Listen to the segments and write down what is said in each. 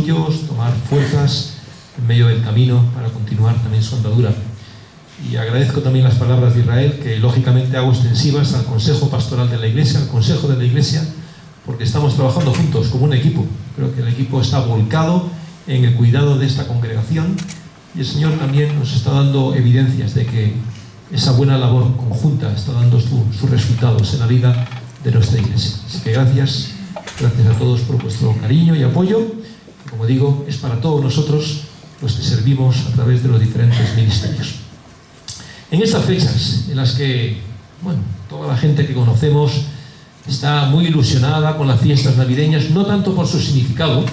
tomar fuerzas en medio del camino para continuar también su andadura. Y agradezco también las palabras de Israel, que lógicamente hago extensivas al Consejo Pastoral de la Iglesia, al Consejo de la Iglesia, porque estamos trabajando juntos como un equipo. Creo que el equipo está volcado en el cuidado de esta congregación y el Señor también nos está dando evidencias de que esa buena labor conjunta está dando sus resultados en la vida de nuestra Iglesia. Así que gracias a todos por vuestro cariño y apoyo. Como digo, es para todos nosotros los que servimos a través de los diferentes ministerios. En estas fechas en las que, toda la gente que conocemos está muy ilusionada con las fiestas navideñas, no tanto por su significado,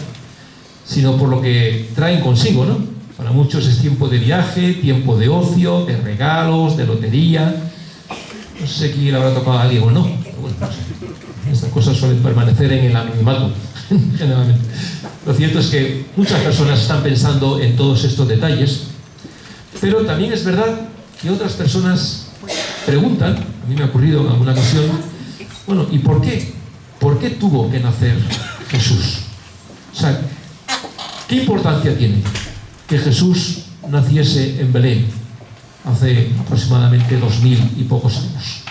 sino por lo que traen consigo, ¿no? Para muchos es tiempo de viaje, tiempo de ocio, de regalos, de lotería. No sé quién le habrá tocado a alguien o no. Pero bueno, estas cosas suelen permanecer en el anonimato, generalmente. Lo cierto es que muchas personas están pensando en todos estos detalles, pero también es verdad que otras personas preguntan, a mí me ha ocurrido en alguna ocasión, ¿y por qué? ¿Por qué tuvo que nacer Jesús? O sea, ¿qué importancia tiene que Jesús naciese en Belén hace aproximadamente 2000 y pocos años?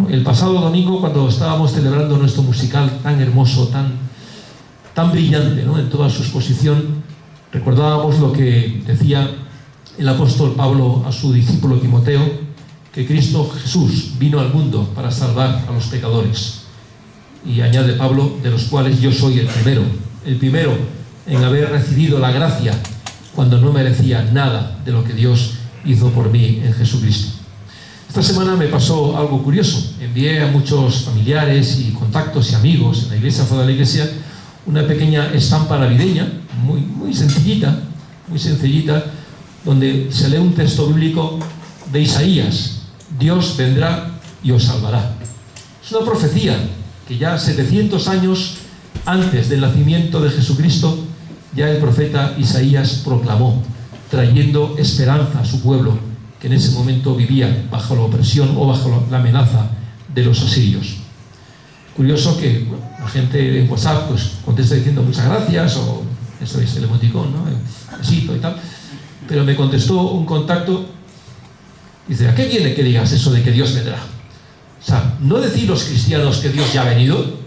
El pasado domingo, cuando estábamos celebrando nuestro musical tan hermoso, tan brillante, ¿no?, en toda su exposición, recordábamos lo que decía el apóstol Pablo a su discípulo Timoteo, que Cristo Jesús vino al mundo para salvar a los pecadores. Y añade Pablo, de los cuales yo soy el primero en haber recibido la gracia cuando no merecía nada de lo que Dios hizo por mí en Jesucristo. Esta semana me pasó algo curioso. Envié a muchos familiares y contactos y amigos en la iglesia, fuera de la iglesia, una pequeña estampa navideña, muy sencillita, donde se lee un texto bíblico de Isaías: Dios vendrá y os salvará. Es una profecía que ya 700 años antes del nacimiento de Jesucristo, ya el profeta Isaías proclamó, trayendo esperanza a su pueblo, que en ese momento vivía bajo la opresión o bajo la amenaza de los asirios. Curioso que la gente en WhatsApp contesta diciendo muchas gracias, o eso es el emoticón, ¿no?, el besito y tal. Pero me contestó un contacto, dice: ¿a qué viene que digas eso de que Dios vendrá? O sea, no decir los cristianos que Dios ya ha venido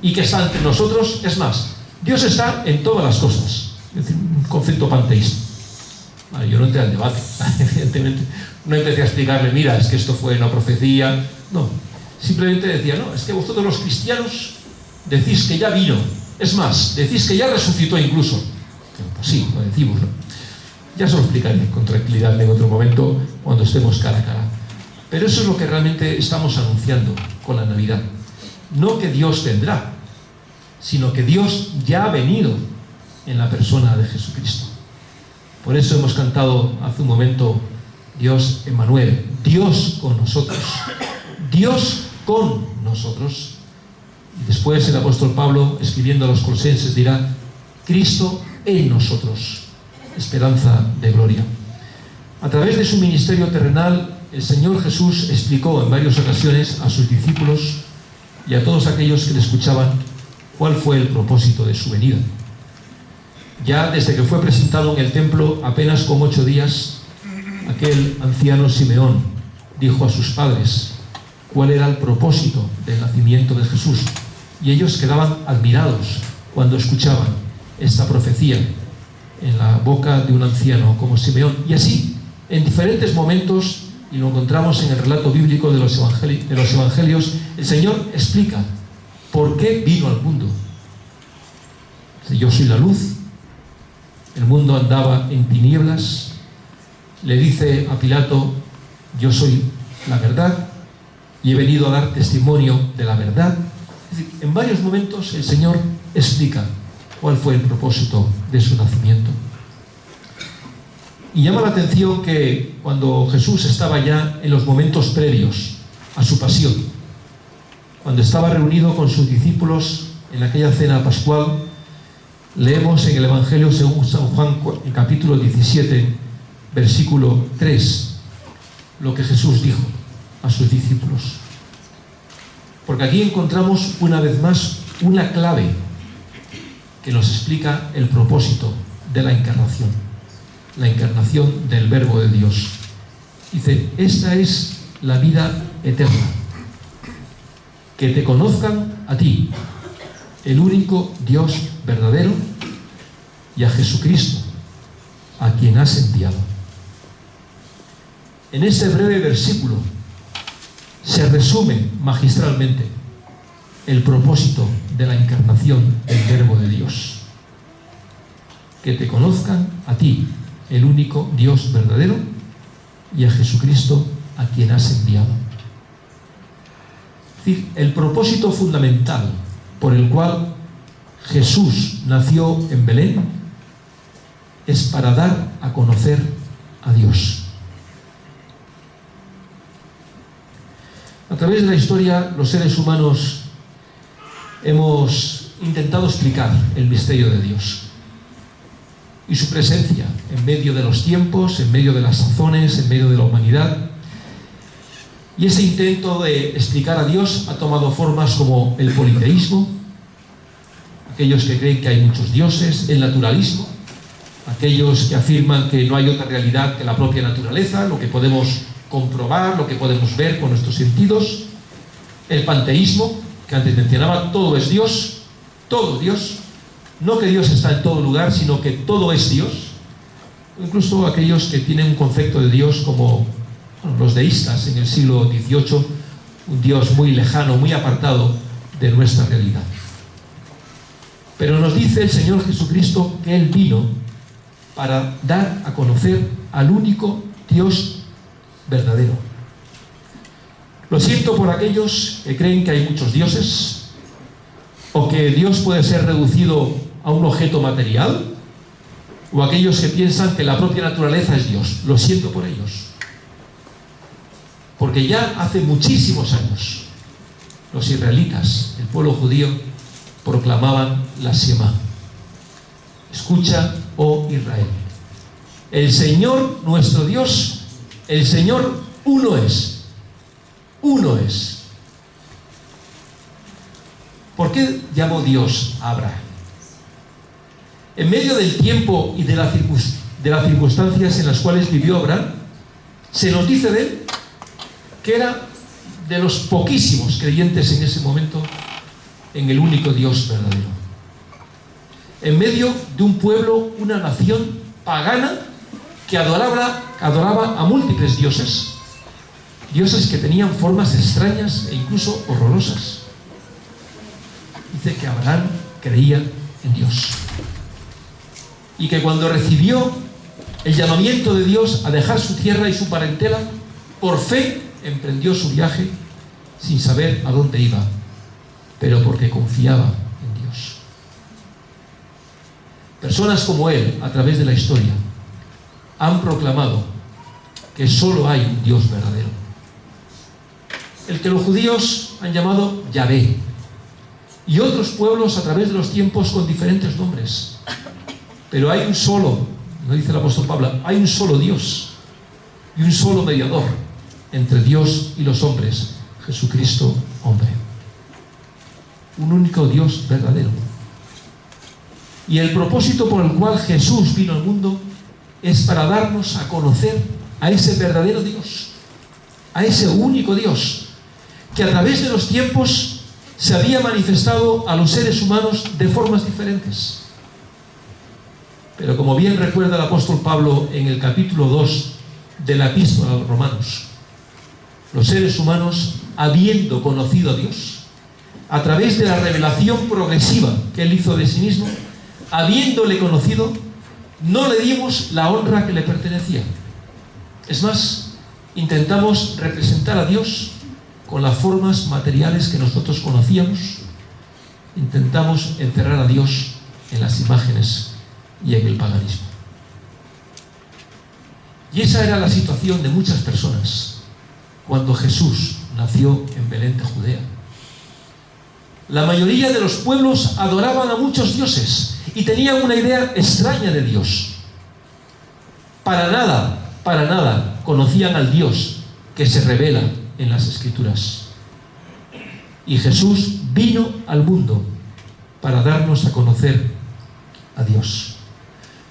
y que está entre nosotros. Es más, Dios está en todas las cosas. Es decir, un concepto panteísta. Vale, yo no entré al debate, evidentemente. No empecé a explicarle, mira, es que esto fue una profecía. No, simplemente decía, no, es que vosotros los cristianos decís que ya vino. Es más, decís que ya resucitó incluso. Pues sí, lo decimos, ¿no? Ya se lo explicaré con tranquilidad en otro momento, cuando estemos cara a cara. Pero eso es lo que realmente estamos anunciando con la Navidad. No que Dios vendrá, sino que Dios ya ha venido en la persona de Jesucristo. Por eso hemos cantado hace un momento, Dios Emmanuel, Dios con nosotros. Dios con nosotros. Y después el apóstol Pablo, escribiendo a los colosenses, dirá: Cristo en nosotros, esperanza de gloria. A través de su ministerio terrenal, el Señor Jesús explicó en varias ocasiones a sus discípulos y a todos aquellos que le escuchaban cuál fue el propósito de su venida. Ya desde que fue presentado en el templo, apenas con 8 días, aquel anciano Simeón dijo a sus padres cuál era el propósito del nacimiento de Jesús, y ellos quedaban admirados cuando escuchaban esta profecía en la boca de un anciano como Simeón. Y así, en diferentes momentos, y lo encontramos en el relato bíblico de los evangelios, el Señor explica por qué vino al mundo. Yo soy la luz, el mundo andaba en tinieblas. Le dice a Pilato: yo soy la verdad y he venido a dar testimonio de la verdad. Es decir, en varios momentos el Señor explica cuál fue el propósito de su nacimiento. Y llama la atención que cuando Jesús estaba ya en los momentos previos a su pasión, cuando estaba reunido con sus discípulos en aquella cena pascual, leemos en el Evangelio según San Juan, en capítulo 17, versículo 3, lo que Jesús dijo a sus discípulos. Porque aquí encontramos una vez más una clave que nos explica el propósito de la encarnación del Verbo de Dios. Dice: esta es la vida eterna, que te conozcan a ti, el único Dios verdadero, y a Jesucristo, a quien has enviado. En este breve versículo se resume magistralmente el propósito de la encarnación del Verbo de Dios: que te conozcan a ti, el único Dios verdadero, y a Jesucristo, a quien has enviado. Es decir, el propósito fundamental por el cual Jesús nació en Belén es para dar a conocer a Dios. A través de la historia, los seres humanos hemos intentado explicar el misterio de Dios y su presencia en medio de los tiempos, en medio de las sazones, en medio de la humanidad. Y ese intento de explicar a Dios ha tomado formas como el politeísmo, aquellos que creen que hay muchos dioses, el naturalismo, aquellos que afirman que no hay otra realidad que la propia naturaleza, lo que podemos comprobar, lo que podemos ver con nuestros sentidos, el panteísmo, que antes mencionaba: todo es Dios, todo Dios, no que Dios está en todo lugar, sino que todo es Dios. Incluso aquellos que tienen un concepto de Dios como los deístas en el siglo XVIII, un Dios muy lejano, muy apartado de nuestra realidad. Pero nos dice el Señor Jesucristo que Él vino para dar a conocer al único Dios verdadero. Lo siento por aquellos que creen que hay muchos dioses, o que Dios puede ser reducido a un objeto material, o aquellos que piensan que la propia naturaleza es Dios. Lo siento por ellos, porque ya hace muchísimos años los israelitas, el pueblo judío, proclamaban la Shema: escucha, oh Israel, el Señor nuestro Dios, el Señor uno es. ¿Por qué llamó Dios a Abraham? En medio del tiempo y de las circunstancias en las cuales vivió Abraham, se nos dice de él que era de los poquísimos creyentes en ese momento en el único Dios verdadero. En medio de un pueblo, una nación pagana que adoraba a múltiples dioses, dioses que tenían formas extrañas e incluso horrorosas. Dice que Abraham creía en Dios, y que cuando recibió el llamamiento de Dios a dejar su tierra y su parentela, por fe emprendió su viaje sin saber a dónde iba, pero porque confiaba en Dios. Personas como él, a través de la historia, han proclamado que solo hay un Dios verdadero, el que los judíos han llamado Yahvé, y otros pueblos a través de los tiempos con diferentes nombres. Pero hay un solo, nos dice el apóstol Pablo, hay un solo Dios y un solo mediador entre Dios y los hombres, Jesucristo hombre. Un único Dios verdadero. Y el propósito por el cual Jesús vino al mundo es para darnos a conocer a ese verdadero Dios, a ese único Dios, que a través de los tiempos se había manifestado a los seres humanos de formas diferentes. Pero como bien recuerda el apóstol Pablo en el capítulo 2 de la epístola a los Romanos, los seres humanos, habiendo conocido a Dios, a través de la revelación progresiva que Él hizo de sí mismo, habiéndole conocido, no le dimos la honra que le pertenecía. Es más, intentamos representar a Dios con las formas materiales que nosotros conocíamos. Intentamos encerrar a Dios en las imágenes y en el paganismo. Y esa era la situación de muchas personas cuando Jesús nació en Belén de Judea. La mayoría de los pueblos adoraban a muchos dioses y tenían una idea extraña de Dios. Para nada conocían al Dios que se revela en las Escrituras. Y Jesús vino al mundo para darnos a conocer a Dios.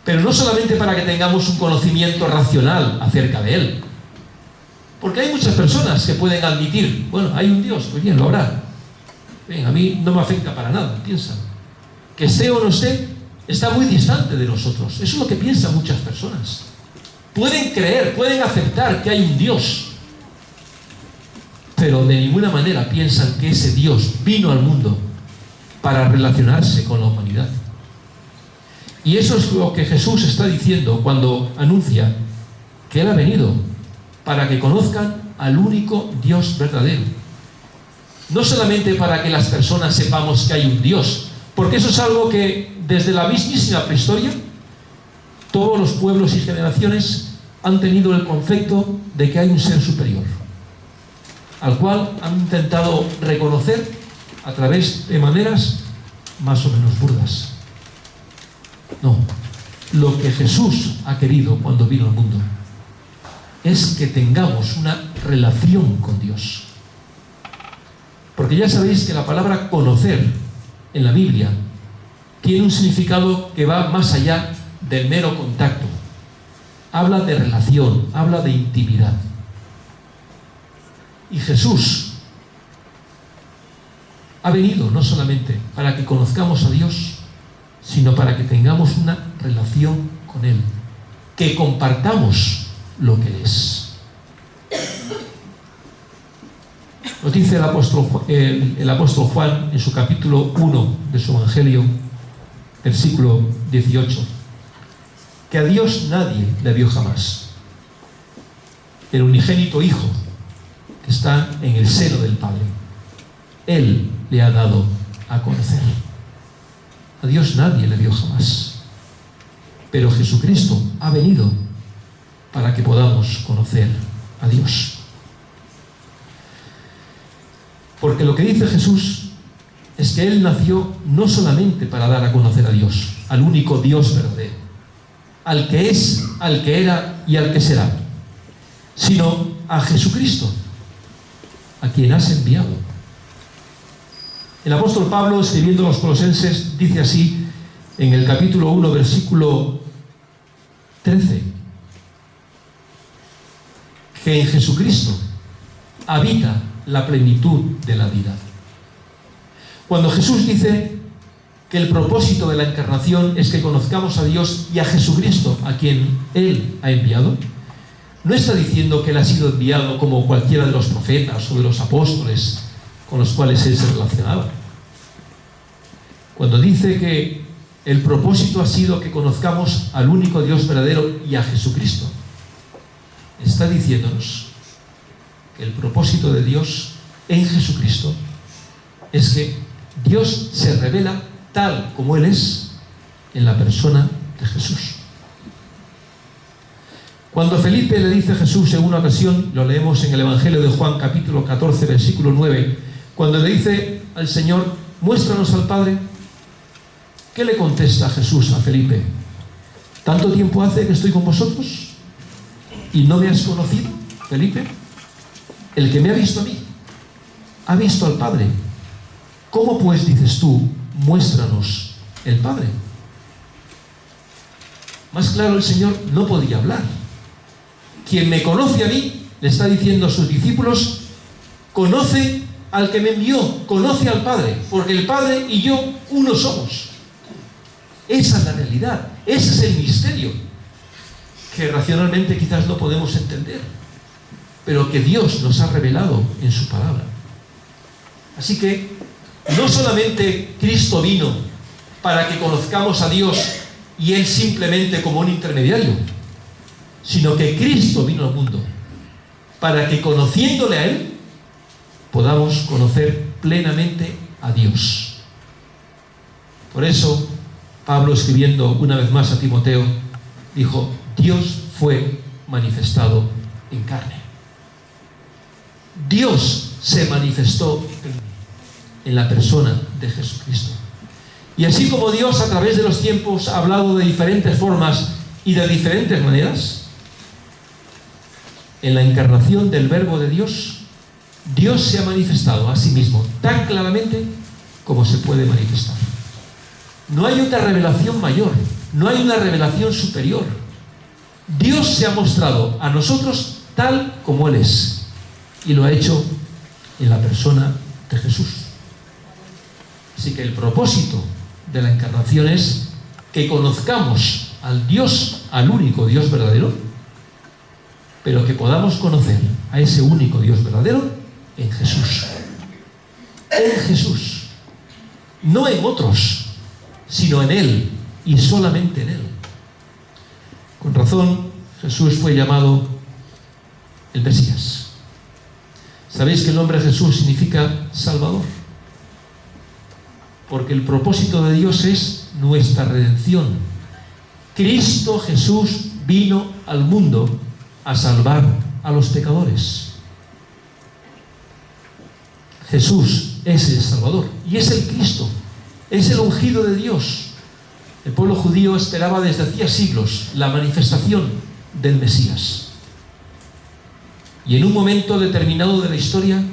Pero no solamente para que tengamos un conocimiento racional acerca de Él. Porque hay muchas personas que pueden admitir, bueno, hay un Dios, pues bien, lo habrá. Bien, a mí no me afecta para nada, piensan. Que esté o no esté, está muy distante de nosotros. Eso es lo que piensan muchas personas. Pueden creer, pueden aceptar que hay un Dios, pero de ninguna manera piensan que ese Dios vino al mundo para relacionarse con la humanidad. Y eso es lo que Jesús está diciendo cuando anuncia que Él ha venido para que conozcan al único Dios verdadero. No solamente para que las personas sepamos que hay un Dios, porque eso es algo que desde la mismísima prehistoria todos los pueblos y generaciones han tenido el concepto de que hay un ser superior, al cual han intentado reconocer a través de maneras más o menos burdas. No, lo que Jesús ha querido cuando vino al mundo es que tengamos una relación con Dios. Porque ya sabéis que la palabra conocer en la Biblia tiene un significado que va más allá del mero contacto. Habla de relación, habla de intimidad. Y Jesús ha venido no solamente para que conozcamos a Dios, sino para que tengamos una relación con Él, que compartamos lo que Él es. Nos dice el apóstol Juan en su capítulo 1 de su Evangelio, versículo 18, que a Dios nadie le vio jamás. El unigénito Hijo que está en el seno del Padre, Él le ha dado a conocer. A Dios nadie le vio jamás. Pero Jesucristo ha venido para que podamos conocer a Dios. Porque lo que dice Jesús es que Él nació no solamente para dar a conocer a Dios, al único Dios verdadero, al que es, al que era y al que será, sino a Jesucristo, a quien has enviado. El apóstol Pablo, escribiendo a los Colosenses, dice así en el capítulo 1, versículo 13, que en Jesucristo habita la plenitud de la vida. Cuando Jesús dice que el propósito de la encarnación es que conozcamos a Dios y a Jesucristo, a quien Él ha enviado, no está diciendo que Él ha sido enviado como cualquiera de los profetas o de los apóstoles con los cuales Él se relacionaba. Cuando dice que el propósito ha sido que conozcamos al único Dios verdadero y a Jesucristo, está diciéndonos que el propósito de Dios en Jesucristo es que Dios se revela tal como Él es en la persona de Jesús. Cuando Felipe le dice a Jesús en una ocasión, lo leemos en el Evangelio de Juan capítulo 14 versículo 9, cuando le dice al Señor, muéstranos al Padre, ¿qué le contesta Jesús a Felipe? ¿Tanto tiempo hace que estoy con vosotros y no me has conocido, Felipe? El que me ha visto a mí, ha visto al Padre. ¿Cómo pues dices tú, muéstranos el Padre? Más claro el Señor no podía hablar. Quien me conoce a mí, le está diciendo a sus discípulos, conoce al que me envió, conoce al Padre, porque el Padre y yo uno somos. Esa es la realidad, ese es el misterio, que racionalmente quizás no podemos entender, pero que Dios nos ha revelado en su palabra. Así que no solamente Cristo vino para que conozcamos a Dios y Él simplemente como un intermediario, sino que Cristo vino al mundo para que conociéndole a Él podamos conocer plenamente a Dios. Por eso Pablo, escribiendo una vez más a Timoteo, dijo, Dios fue manifestado en carne. Dios se manifestó en la persona de Jesucristo. Y así como Dios a través de los tiempos ha hablado de diferentes formas y de diferentes maneras, en la encarnación del Verbo de Dios, Dios se ha manifestado a sí mismo tan claramente como se puede manifestar. No hay otra revelación mayor, no hay una revelación superior. Dios se ha mostrado a nosotros tal como Él es, y lo ha hecho en la persona de Jesús. Así que el propósito de la encarnación es que conozcamos al Dios, al único Dios verdadero, pero que podamos conocer a ese único Dios verdadero en Jesús. En Jesús. No en otros, sino en Él, y solamente en Él. Con razón, Jesús fue llamado el Mesías. ¿Sabéis que el nombre Jesús significa Salvador? Porque el propósito de Dios es nuestra redención. Cristo Jesús vino al mundo a salvar a los pecadores. Jesús es el Salvador y es el Cristo, es el ungido de Dios. El pueblo judío esperaba desde hacía siglos la manifestación del Mesías. Y en un momento determinado de la historia,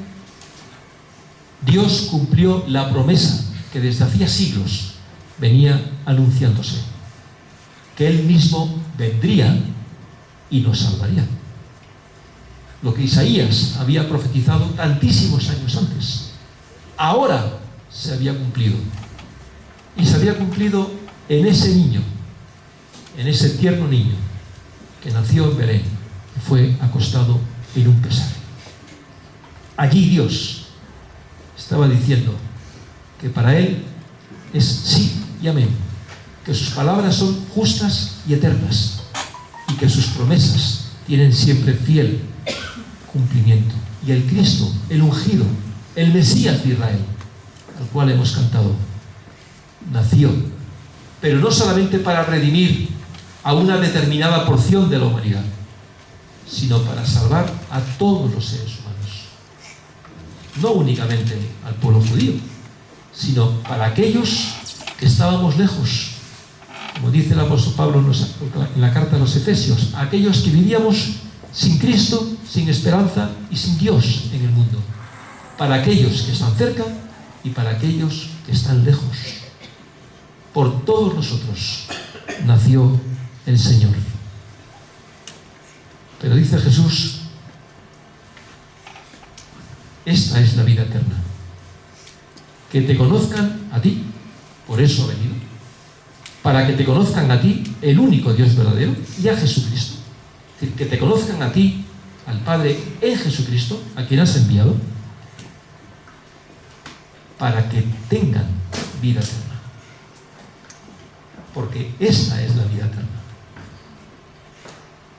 Dios cumplió la promesa que desde hacía siglos venía anunciándose, que Él mismo vendría y nos salvaría. Lo que Isaías había profetizado tantísimos años antes, ahora se había cumplido. Y se había cumplido en ese niño, en ese tierno niño que nació en Belén y fue acostado en un pesebre. Allí Dios estaba diciendo que para Él es sí y amén, que sus palabras son justas y eternas y que sus promesas tienen siempre fiel cumplimiento. Y el Cristo, el ungido, el Mesías de Israel, al cual hemos cantado, nació, pero no solamente para redimir a una determinada porción de la humanidad, sino para salvar a todos los seres humanos. No únicamente al pueblo judío, sino para aquellos que estábamos lejos. Como dice el apóstol Pablo en la carta a los Efesios, aquellos que vivíamos sin Cristo, sin esperanza y sin Dios en el mundo. Para aquellos que están cerca y para aquellos que están lejos. Por todos nosotros nació el Señor. Pero dice Jesús, esta es la vida eterna, que te conozcan a ti, por eso ha venido, para que te conozcan a ti, el único Dios verdadero, y a Jesucristo. Es decir, que te conozcan a ti, al Padre en Jesucristo, a quien has enviado, para que tengan vida eterna. Porque esta es la vida eterna.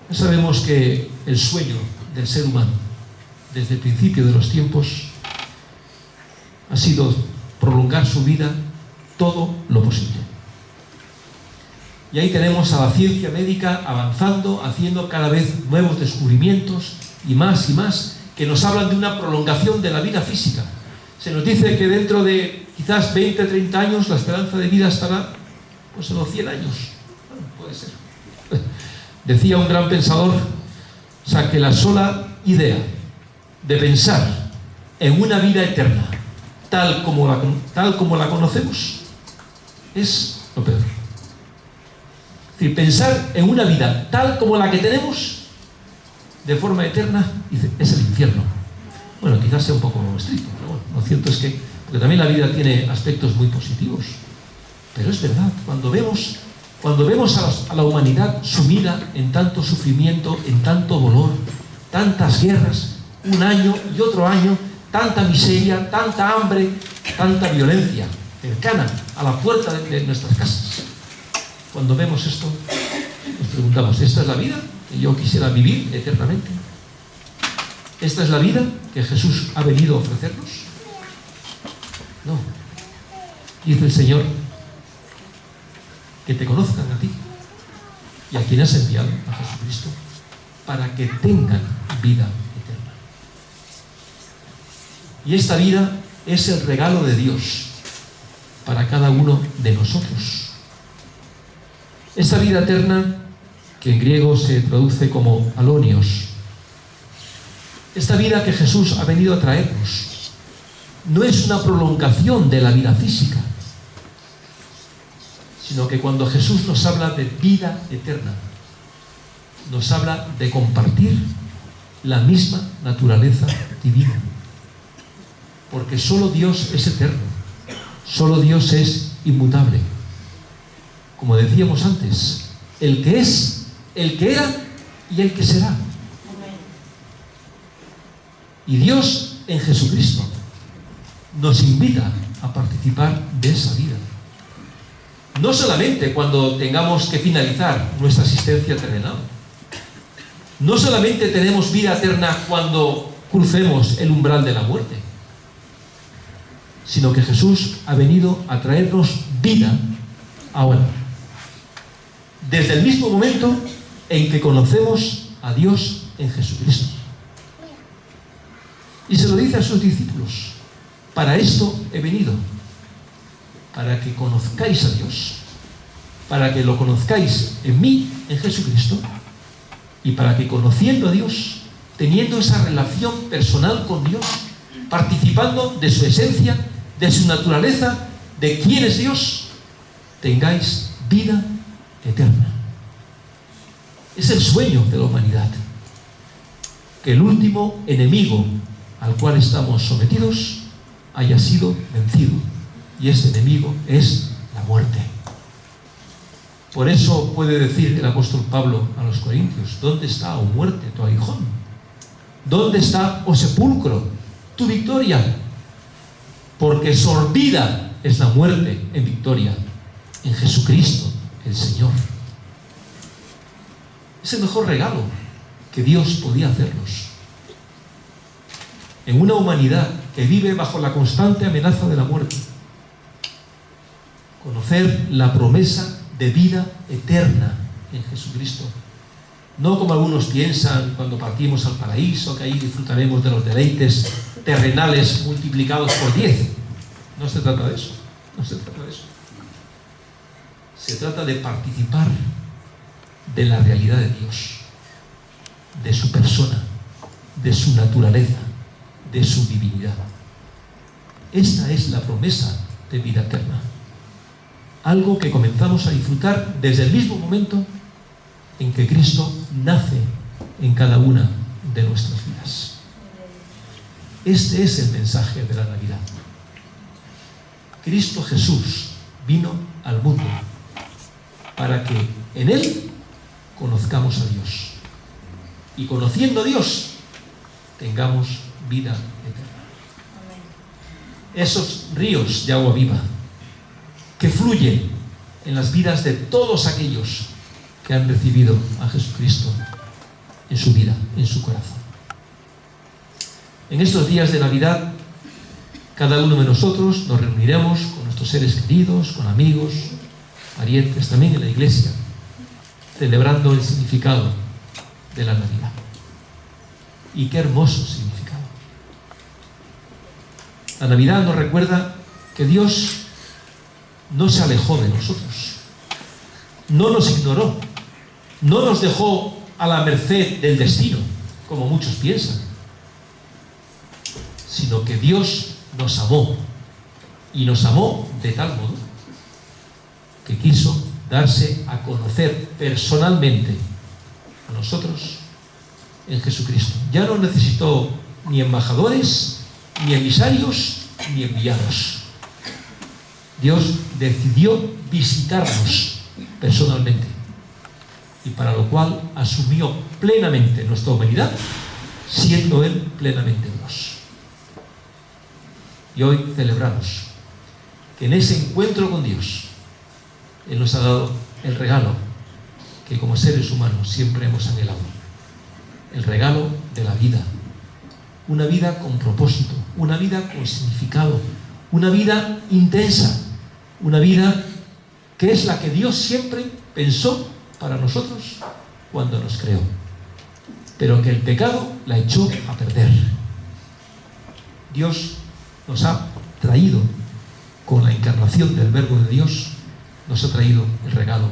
Ya sabemos que el sueño del ser humano, desde el principio de los tiempos, ha sido prolongar su vida todo lo posible. Y ahí tenemos a la ciencia médica avanzando, haciendo cada vez nuevos descubrimientos y más, que nos hablan de una prolongación de la vida física. Se nos dice que dentro de quizás 20, 30 años la esperanza de vida estará pues en los 100 años. Bueno, puede ser. Decía un gran pensador, o sea, que la sola idea de pensar en una vida eterna tal como la conocemos es lo peor. Es decir, pensar en una vida tal como la que tenemos de forma eterna es el infierno. Bueno, quizás sea un poco estricto, pero bueno, lo cierto es que, porque también la vida tiene aspectos muy positivos, pero es verdad, cuando vemos a la humanidad sumida en tanto sufrimiento, en tanto dolor, tantas guerras, un año y otro año, tanta miseria, tanta hambre, tanta violencia cercana a la puerta de nuestras casas. Cuando vemos esto, nos preguntamos, ¿esta es la vida que yo quisiera vivir eternamente? ¿Esta es la vida que Jesús ha venido a ofrecernos? No. Dice el Señor, que te conozcan a ti y a quien has enviado, a Jesucristo, para que tengan vida eterna. Y esta vida es el regalo de Dios para cada uno de nosotros. Esta vida eterna, que en griego se traduce como alonios, esta vida que Jesús ha venido a traernos, no es una prolongación de la vida física, sino que cuando Jesús nos habla de vida eterna, nos habla de compartir la misma naturaleza divina. Porque solo Dios es eterno, solo Dios es inmutable. Como decíamos antes, el que es, el que era y el que será. Y Dios en Jesucristo nos invita a participar de esa vida. No solamente cuando tengamos que finalizar nuestra existencia terrenal. No solamente tenemos vida eterna cuando crucemos el umbral de la muerte, sino que Jesús ha venido a traernos vida ahora. Desde el mismo momento en que conocemos a Dios en Jesucristo. Y se lo dice a sus discípulos: para esto he venido, para que conozcáis a Dios, para que lo conozcáis en mí, en Jesucristo, y para que conociendo a Dios, teniendo esa relación personal con Dios, participando de su esencia, de su naturaleza, de quién es Dios, tengáis vida eterna. Es el sueño de la humanidad, que el último enemigo al cual estamos sometidos haya sido vencido, y ese enemigo es la muerte. Por eso puede decir el apóstol Pablo a los corintios: ¿dónde está, oh muerte, tu aguijón? ¿Dónde está, oh sepulcro, tu victoria? Porque sorbida es la muerte en victoria en Jesucristo el Señor. Es el mejor regalo que Dios podía hacernos. En una humanidad que vive bajo la constante amenaza de la muerte, conocer la promesa de vida eterna en Jesucristo. No como algunos piensan cuando partimos al paraíso, que ahí disfrutaremos de los deleites terrenales multiplicados por 10. No se trata de eso. No se trata de eso. Se trata de participar de la realidad de Dios, de su persona, de su naturaleza, de su divinidad. Esta es la promesa de vida eterna. Algo que comenzamos a disfrutar desde el mismo momento en que Cristo nace en cada una de nuestras vidas. Este es el mensaje de la Navidad. Cristo Jesús vino al mundo para que en Él conozcamos a Dios. Y conociendo a Dios, tengamos vida eterna. Esos ríos de agua viva que fluyen en las vidas de todos aquellos que han recibido a Jesucristo en su vida, en su corazón. En estos días de Navidad, cada uno de nosotros nos reuniremos con nuestros seres queridos, con amigos, parientes, también en la iglesia, celebrando el significado de la Navidad. Y qué hermoso significado. La Navidad nos recuerda que Dios no se alejó de nosotros, no nos ignoró, no nos dejó a la merced del destino, como muchos piensan, sino que Dios nos amó, y nos amó de tal modo que quiso darse a conocer personalmente a nosotros en Jesucristo. Ya no necesitó ni embajadores, ni emisarios, ni enviados. Dios decidió visitarnos personalmente, y para lo cual asumió plenamente nuestra humanidad, siendo Él plenamente Dios. Y hoy celebramos que en ese encuentro con Dios, Él nos ha dado el regalo que como seres humanos siempre hemos anhelado: el regalo de la vida. Una vida con propósito, una vida con significado, una vida intensa, una vida que es la que Dios siempre pensó para nosotros cuando nos creó, pero que el pecado la echó a perder. Dios nos ha traído, con la encarnación del Verbo de Dios, nos ha traído el regalo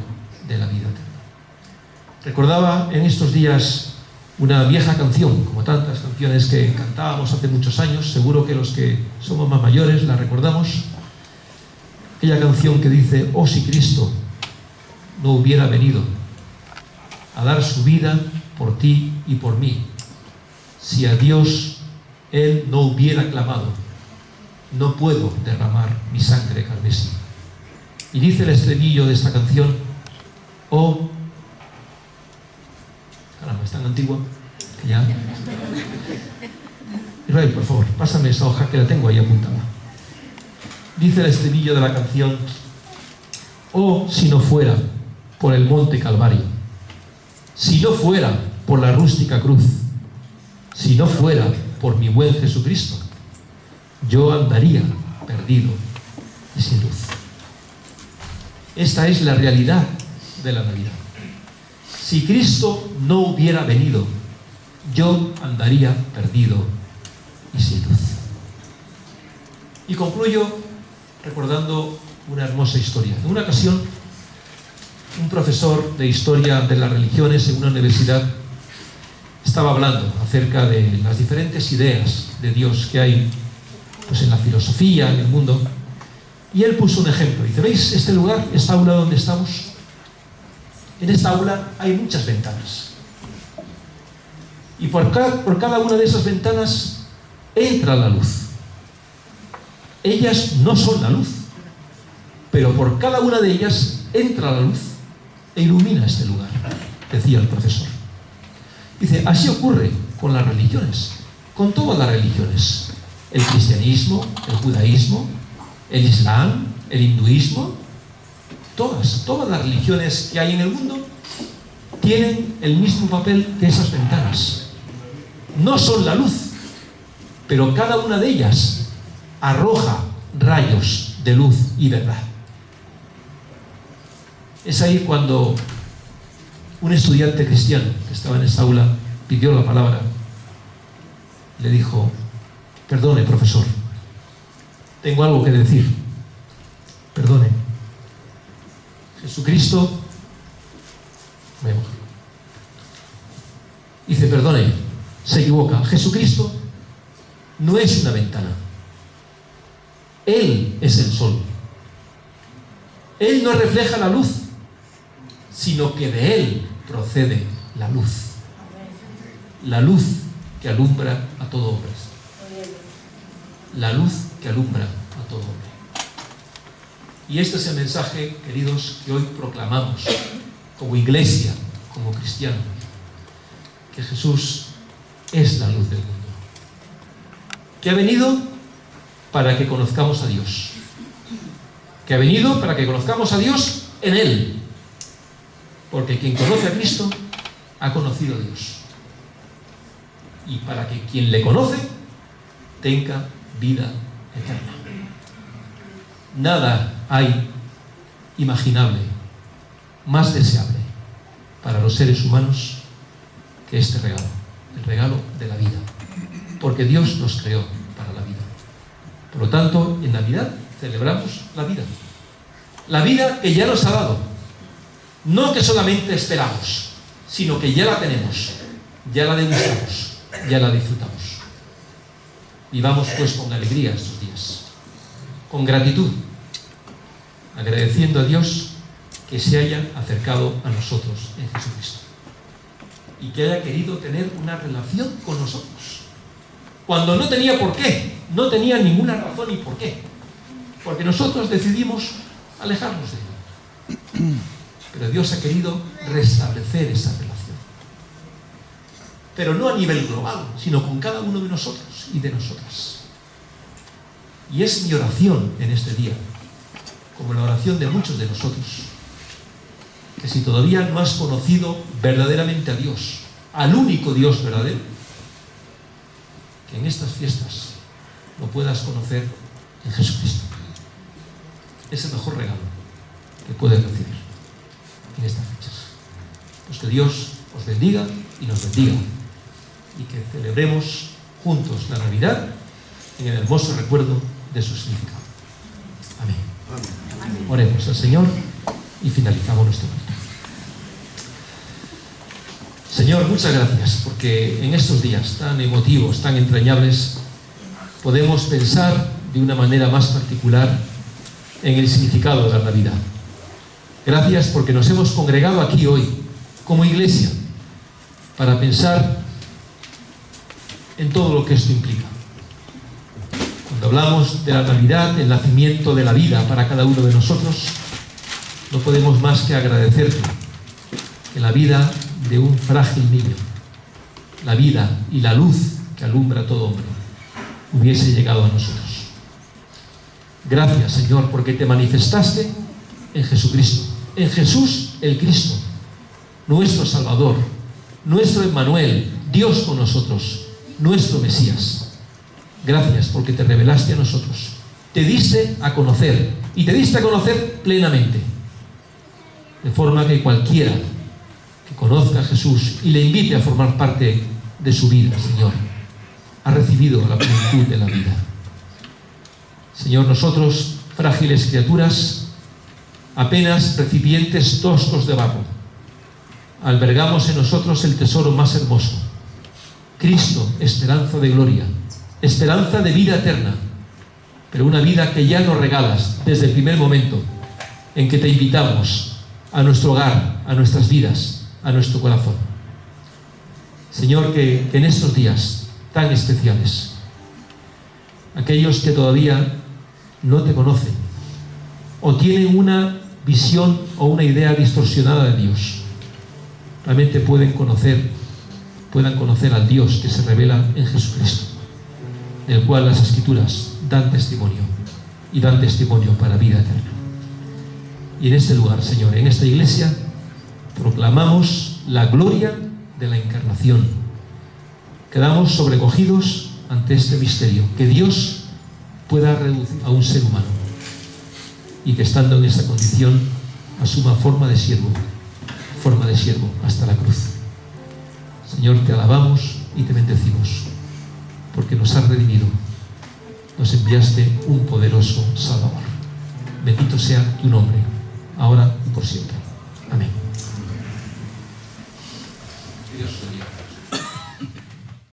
de la vida eterna. Recordaba en estos días una vieja canción, como tantas canciones que cantábamos hace muchos años. Seguro que los que somos más mayores la recordamos. Aquella canción que dice: oh si Cristo no hubiera venido a dar su vida por ti y por mí, si a Dios Él no hubiera clamado, no puedo derramar mi sangre carmesí. Y dice el estribillo de esta canción, oh, caramba, es tan antigua que ya... Israel, por favor, pásame esa hoja que la tengo ahí apuntada. Dice el estribillo de la canción, oh, si no fuera por el monte Calvario, si no fuera por la rústica cruz, si no fuera por mi buen Jesucristo, yo andaría perdido y sin luz. Esta es la realidad de la Navidad. Si Cristo no hubiera venido, yo andaría perdido y sin luz. Y concluyo recordando una hermosa historia. En una ocasión, un profesor de historia de las religiones en una universidad estaba hablando acerca de las diferentes ideas de Dios que hay, pues, en la filosofía, en el mundo, y él puso un ejemplo. Dice, ¿veis este lugar, esta aula donde estamos? En esta aula hay muchas ventanas, y por cada una de esas ventanas entra la luz. Ellas no son la luz, pero por cada una de ellas entra la luz e ilumina este lugar, decía el profesor. Dice, así ocurre con las religiones, con todas las religiones. El cristianismo, el judaísmo, el islam, el hinduismo, todas las religiones que hay en el mundo tienen el mismo papel que esas ventanas. No son la luz, pero cada una de ellas arroja rayos de luz y verdad. Es ahí cuando un estudiante cristiano que estaba en esa aula pidió la palabra. Le dijo, perdone, profesor, tengo algo que decir. Perdone. Jesucristo, dice, perdone, se equivoca. Jesucristo no es una ventana. Él es el sol. Él no refleja la luz, sino que de Él procede la luz. La luz que alumbra a todo hombre. La luz que alumbra a todo hombre. Y este es el mensaje, queridos, que hoy proclamamos como iglesia, como cristianos. Que Jesús es la luz del mundo. Que ha venido para que conozcamos a Dios. Que ha venido para que conozcamos a Dios en Él. Porque quien conoce a Cristo ha conocido a Dios. Y para que quien le conoce tenga vida eterna. Nada hay imaginable, más deseable para los seres humanos que este regalo, el regalo de la vida. Porque Dios nos creó para la vida. Por lo tanto, en Navidad celebramos la vida. La vida que ya nos ha dado. No que solamente esperamos, sino que ya la tenemos, ya la degustamos, ya la disfrutamos. Vivamos pues con alegría estos días, con gratitud, agradeciendo a Dios que se haya acercado a nosotros en Jesucristo y que haya querido tener una relación con nosotros, cuando no tenía por qué, no tenía ninguna razón y por qué, porque nosotros decidimos alejarnos de Él. Pero Dios ha querido restablecer esa relación. Pero no a nivel global, sino con cada uno de nosotros y de nosotras. Y es mi oración en este día, como la oración de muchos de nosotros, que si todavía no has conocido verdaderamente a Dios, al único Dios verdadero, que en estas fiestas lo puedas conocer en Jesucristo. Es el mejor regalo que puedes recibir en estas fechas. Pues que Dios os bendiga y nos bendiga, y que celebremos juntos la Navidad en el hermoso recuerdo de su significado. Amén. Oremos al Señor y finalizamos nuestro culto. Señor, muchas gracias, porque en estos días tan emotivos, tan entrañables, podemos pensar de una manera más particular en el significado de la Navidad. Gracias porque nos hemos congregado aquí hoy, como iglesia, para pensar en todo lo que esto implica. Cuando hablamos de la Navidad, el nacimiento de la vida para cada uno de nosotros, no podemos más que agradecerte que la vida de un frágil niño, la vida y la luz que alumbra a todo hombre, hubiese llegado a nosotros. Gracias, Señor, porque te manifestaste en Jesucristo, en Jesús el Cristo, nuestro Salvador, nuestro Emmanuel, Dios con nosotros, nuestro Mesías. Gracias porque te revelaste a nosotros, te diste a conocer, y te diste a conocer plenamente, de forma que cualquiera que conozca a Jesús y le invite a formar parte de su vida, Señor, ha recibido la plenitud de la vida. Señor, nosotros, frágiles criaturas, apenas recipientes toscos de barro, albergamos en nosotros el tesoro más hermoso, Cristo, esperanza de gloria, esperanza de vida eterna, pero una vida que ya nos regalas desde el primer momento en que te invitamos a nuestro hogar, a nuestras vidas, a nuestro corazón. Señor, que en estos días tan especiales, aquellos que todavía no te conocen o tienen una visión o una idea distorsionada de Dios, realmente puedan conocer al Dios que se revela en Jesucristo, del cual las Escrituras dan testimonio y dan testimonio para vida eterna. Y en este lugar, Señor, en esta iglesia, proclamamos la gloria de la encarnación. Quedamos sobrecogidos ante este misterio, que Dios pueda reducir a un ser humano y que, estando en esa condición, asuma forma de siervo hasta la cruz. Señor, te alabamos y te bendecimos porque nos has redimido, nos enviaste un poderoso Salvador. Bendito sea tu nombre, ahora y por siempre.